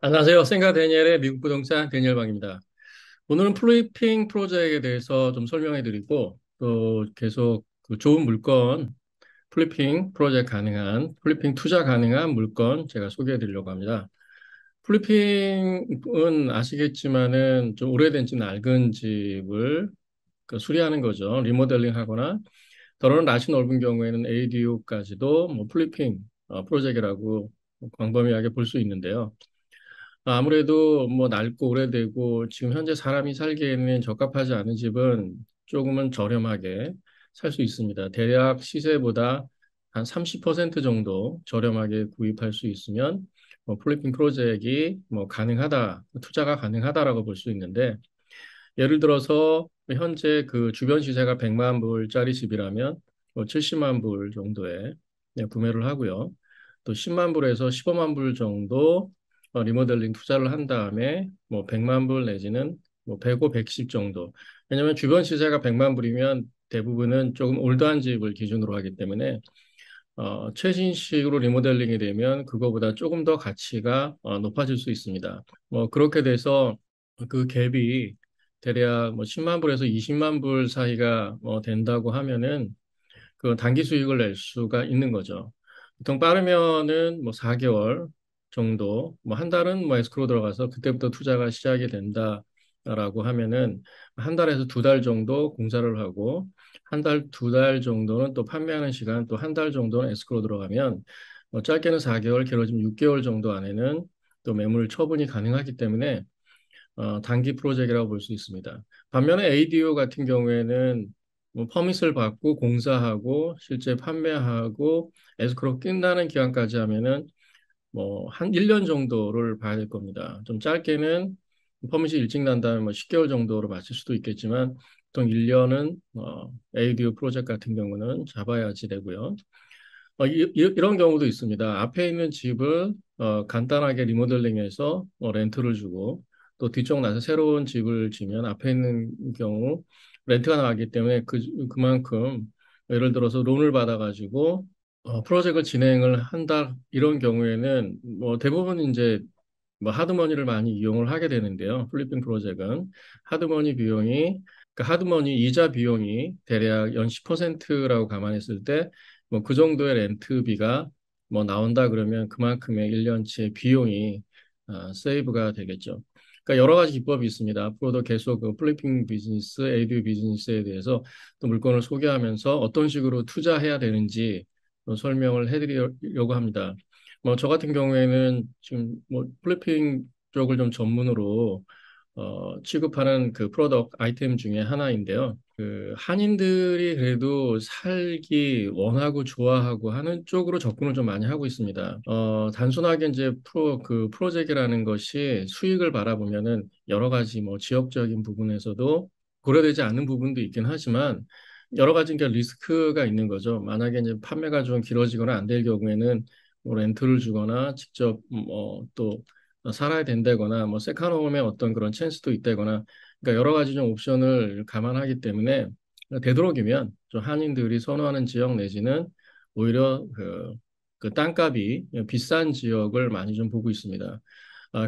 안녕하세요. 생가 데니엘의 미국 부동산 데니엘 방입니다. 오늘은 플리핑 프로젝트에 대해서 좀 설명해 드리고 또 계속 그 좋은 물건, 플리핑 프로젝트 가능한, 플리핑 투자 가능한 물건 제가 소개해 드리려고 합니다. 플리핑은 아시겠지만은 좀 오래된 집, 낡은 집을 그 수리하는 거죠. 리모델링 하거나 더러는 낯이 넓은 경우에는 ADU까지도 뭐 플리핑 프로젝트라고 광범위하게 볼 수 있는데요. 아무래도 뭐 낡고 오래되고 지금 현재 사람이 살기에는 적합하지 않은 집은 조금은 저렴하게 살 수 있습니다. 대략 시세보다 한 30% 정도 저렴하게 구입할 수 있으면 뭐 플리핑 프로젝트가 뭐 가능하다, 투자가 가능하다라고 볼 수 있는데 예를 들어서 현재 그 주변 시세가 100만 불짜리 집이라면 뭐 70만 불 정도에 구매를 하고요. 또 10만 불에서 15만 불 정도 리모델링 투자를 한 다음에 뭐 100만 불 내지는 뭐 105, 110 정도. 왜냐하면 주변 시세가 100만 불이면 대부분은 조금 올드한 집을 기준으로 하기 때문에 최신식으로 리모델링이 되면 그거보다 조금 더 가치가 높아질 수 있습니다. 뭐 그렇게 돼서 그 갭이 대략 뭐 10만 불에서 20만 불 사이가 된다고 하면은 그 단기 수익을 낼 수가 있는 거죠. 보통 빠르면은 뭐 4개월 정도, 뭐 한 달은 뭐 에스크로 들어가서 그때부터 투자가 시작이 된다라고 하면은 한 달에서 두 달 정도 공사를 하고 한 달, 두 달 정도는 또 판매하는 시간 또 한 달 정도는 에스크로 들어가면 뭐 짧게는 4개월, 길어지면 6개월 정도 안에는 또 매물 처분이 가능하기 때문에 단기 프로젝트라고 볼 수 있습니다. 반면에 ADO 같은 경우에는 뭐 퍼밋을 받고 공사하고 실제 판매하고 에스크로 끝나는 기간까지 하면은 뭐 한 1년 정도를 봐야 될 겁니다. 좀 짧게는 퍼밋이 일찍 난 다음에 뭐 10개월 정도로 마칠 수도 있겠지만 보통 1년은 ADO 프로젝트 같은 경우는 잡아야지 되고요. 런 경우도 있습니다. 앞에 있는 집을 간단하게 리모델링해서 렌트를 주고 또 뒤쪽 나서 새로운 집을 지면 앞에 있는 경우 렌트가 나가기 때문에 그만큼 예를 들어서 론을 받아가지고 프로젝트를 진행을 한다 이런 경우에는 뭐 대부분 이제 뭐 하드머니를 많이 이용을 하게 되는데요. 플리핑 프로젝트는 하드머니 비용이 그 하드머니 이자 비용이 대략 연 10%라고 감안했을 때 뭐 그 정도의 렌트비가 뭐 나온다 그러면 그만큼의 1년치의 비용이 세이브가 되겠죠. 그러니까 여러 가지 기법이 있습니다. 앞으로도 계속 그 플리핑 비즈니스, AD 비즈니스에 대해서 또 물건을 소개하면서 어떤 식으로 투자해야 되는지 또 설명을 해드리려고 합니다. 뭐 저 같은 경우에는 지금 뭐 플리핑 쪽을 좀 전문으로 취급하는 그 프로덕트 아이템 중에 하나인데요. 그 한인들이 그래도 살기 원하고 좋아하고 하는 쪽으로 접근을 좀 많이 하고 있습니다. 단순하게 이제 그 프로젝트라는 것이 수익을 바라보면은 여러 가지 뭐 지역적인 부분에서도 고려되지 않는 부분도 있긴 하지만 여러 가지 이제 리스크가 있는 거죠. 만약에 이제 판매가 좀 길어지거나 안 될 경우에는 뭐 렌트를 주거나 직접 또 살아야 된다거나 뭐 세컨홈의 어떤 그런 찬스도 있다거나 그러니까 여러 가지 좀 옵션을 감안하기 때문에 되도록이면 좀 한인들이 선호하는 지역 내지는 오히려 그 땅값이 비싼 지역을 많이 좀 보고 있습니다.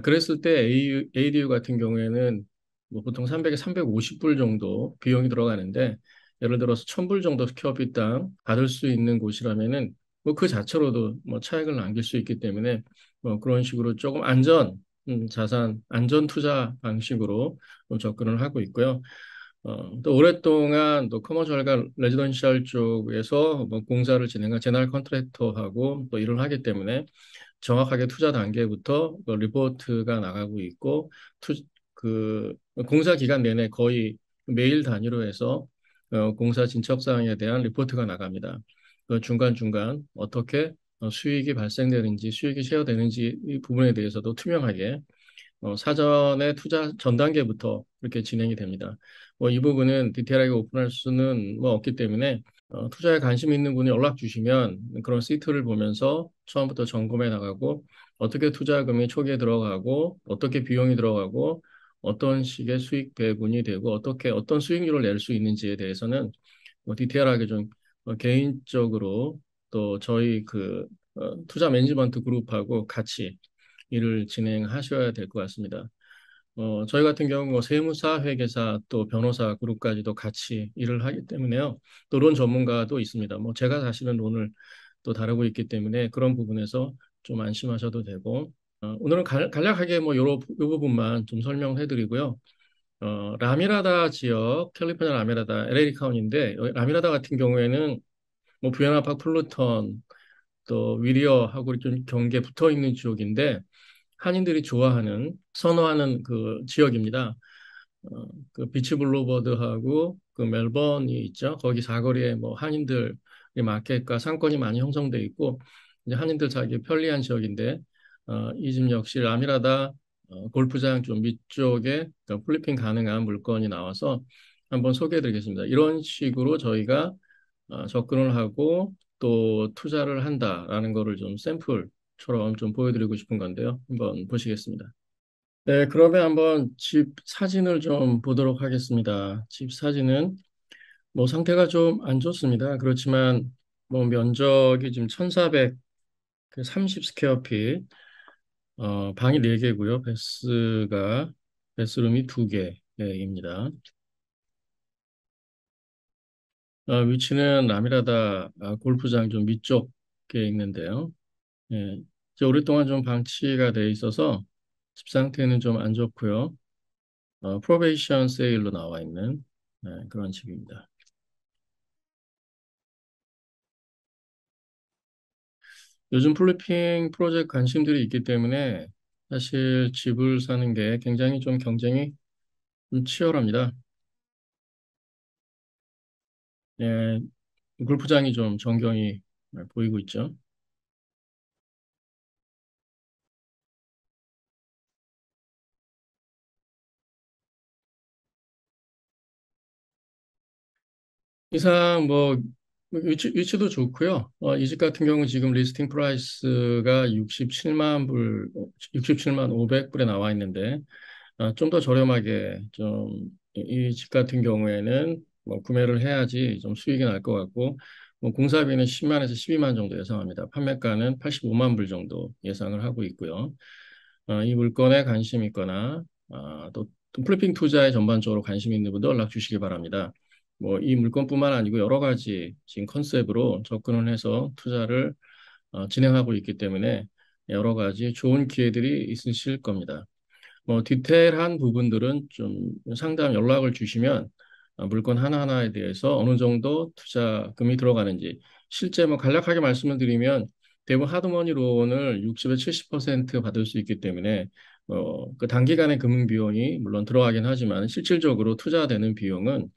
그랬을 때 ADU 같은 경우에는 뭐 보통 300에 350불 정도 비용이 들어가는데 예를 들어서 1000불 정도 스퀘어핏 당 받을 수 있는 곳이라면은 뭐 그 자체로도 뭐 차익을 남길 수 있기 때문에 뭐 그런 식으로 조금 자산 안전 투자 방식으로 좀 접근을 하고 있고요. 또 오랫동안 또 커머셜과 레지던셜 쪽에서 뭐 공사를 진행한 제너럴 컨트랙터하고 또 일을 하기 때문에 정확하게 투자 단계부터 그 리포트가 나가고 있고 그 공사 기간 내내 거의 매일 단위로 해서 공사 진척 사항에 대한 리포트가 나갑니다. 그 중간중간 어떻게 수익이 발생되는지 수익이 쉐어되는지 이 부분에 대해서도 투명하게 사전에 투자 전 단계부터 이렇게 진행이 됩니다. 뭐 이 부분은 디테일하게 오픈할 수는 뭐 없기 때문에 투자에 관심 있는 분이 연락 주시면 그런 시트를 보면서 처음부터 점검해 나가고 어떻게 투자금이 초기에 들어가고 어떻게 비용이 들어가고 어떤 식의 수익 배분이 되고 어떻게 어떤 수익률을 낼 수 있는지에 대해서는 뭐 디테일하게 좀 개인적으로 또 저희 그 투자 매니지먼트 그룹하고 같이 일을 진행하셔야 될 것 같습니다. 저희 같은 경우 뭐 세무사, 회계사, 또 변호사 그룹까지도 같이 일을 하기 때문에요. 또 론 전문가도 있습니다. 뭐 제가 사실은 론을 또 다루고 있기 때문에 그런 부분에서 좀 안심하셔도 되고, 오늘은 간략하게 뭐 요 부분만 좀 설명해 드리고요. 라미라다 지역, 캘리포니아 라미라다, LA 카운티인데, 라미라다 같은 경우에는 뭐 부에나파, 플루턴, 또 위리어하고 좀 경계 붙어 있는 지역인데, 한인들이 좋아하는, 선호하는 그 지역입니다. 그 비치 블루버드하고 그 멜번이 있죠. 거기 사거리에 뭐 한인들 마켓과 상권이 많이 형성돼 있고 이제 한인들 살기 편리한 지역인데 이 집 역시 라미라다 골프장 좀 밑쪽에 그 플리핑 가능한 물건이 나와서 한번 소개해드리겠습니다. 이런 식으로 저희가 접근을 하고 또 투자를 한다라는 거를 좀 샘플처럼 좀 보여드리고 싶은 건데요. 한번 보시겠습니다. 네, 그러면 한번 집 사진을 좀 보도록 하겠습니다. 집 사진은 뭐 상태가 좀 안 좋습니다. 그렇지만 뭐 면적이 지금 1430 스퀘어핏, 방이 4개고요. 베스룸이 2개입니다. 위치는 라미라다 골프장 좀 위쪽에 있는데요. 예, 이제 오랫동안 좀 방치가 돼 있어서 집 상태는 좀 안 좋고요. 프로베이션 세일로 나와 있는 그런 집입니다. 요즘 플리핑 프로젝트 관심들이 있기 때문에 사실 집을 사는 게 굉장히 좀 경쟁이 좀 치열합니다. 예, 골프장이 좀 전경이 보이고 있죠. 이상 뭐 위치도 좋고요. 이 집 같은 경우 지금 리스팅 프라이스가 67만 500불에 나와 있는데 좀 더 저렴하게 좀 이 집 같은 경우에는 뭐 구매를 해야지 좀 수익이 날 것 같고 뭐 공사비는 10만에서 12만 정도 예상합니다. 판매가는 85만 불 정도 예상을 하고 있고요. 이 물건에 관심 있거나 또 플리핑 투자에 전반적으로 관심 있는 분들 연락 주시기 바랍니다. 뭐 이 물건뿐만 아니고 여러 가지 지금 컨셉으로 접근을 해서 투자를 진행하고 있기 때문에 여러 가지 좋은 기회들이 있으실 겁니다. 뭐 디테일한 부분들은 좀 상담 연락을 주시면 물건 하나하나에 대해서 어느 정도 투자금이 들어가는지 실제 뭐 간략하게 말씀을 드리면 대부분 하드머니 론을 60에서 70% 받을 수 있기 때문에 그 단기간의 금융 비용이 물론 들어가긴 하지만 실질적으로 투자되는 비용은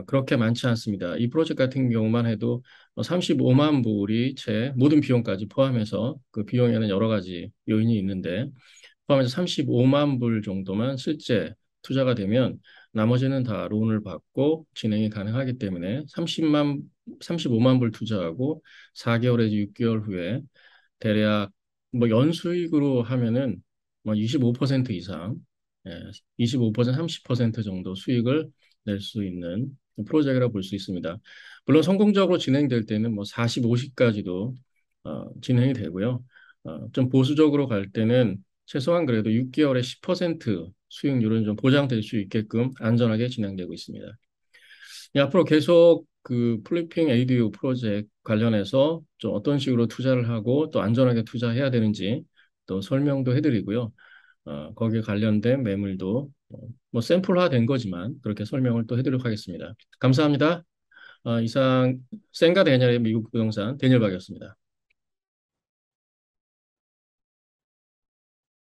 그렇게 많지 않습니다. 이 프로젝트 같은 경우만 해도 35만 불이 채 모든 비용까지 포함해서 그 비용에는 여러 가지 요인이 있는데 포함해서 35만 불 정도만 실제 투자가 되면 나머지는 다 론을 받고 진행이 가능하기 때문에 35만 불 투자하고 4개월에서 6개월 후에 대략 뭐 연수익으로 하면은 뭐 25% 이상, 25%, 30% 정도 수익을 낼 수 있는 프로젝트라고 볼 수 있습니다. 물론 성공적으로 진행될 때는 뭐 40, 50까지도 진행이 되고요. 좀 보수적으로 갈 때는 최소한 그래도 6개월에 10% 수익률은 좀 보장될 수 있게끔 안전하게 진행되고 있습니다. 앞으로 계속 그 플리핑 ADU 프로젝트 관련해서 좀 어떤 식으로 투자를 하고 또 안전하게 투자해야 되는지 또 설명도 해드리고요. 거기에 관련된 매물도 뭐 샘플화된 거지만 그렇게 설명을 또 해드리도록 하겠습니다. 감사합니다. 이상 센가 대니엘의 미국 부동산 대니엘 박이었습니다.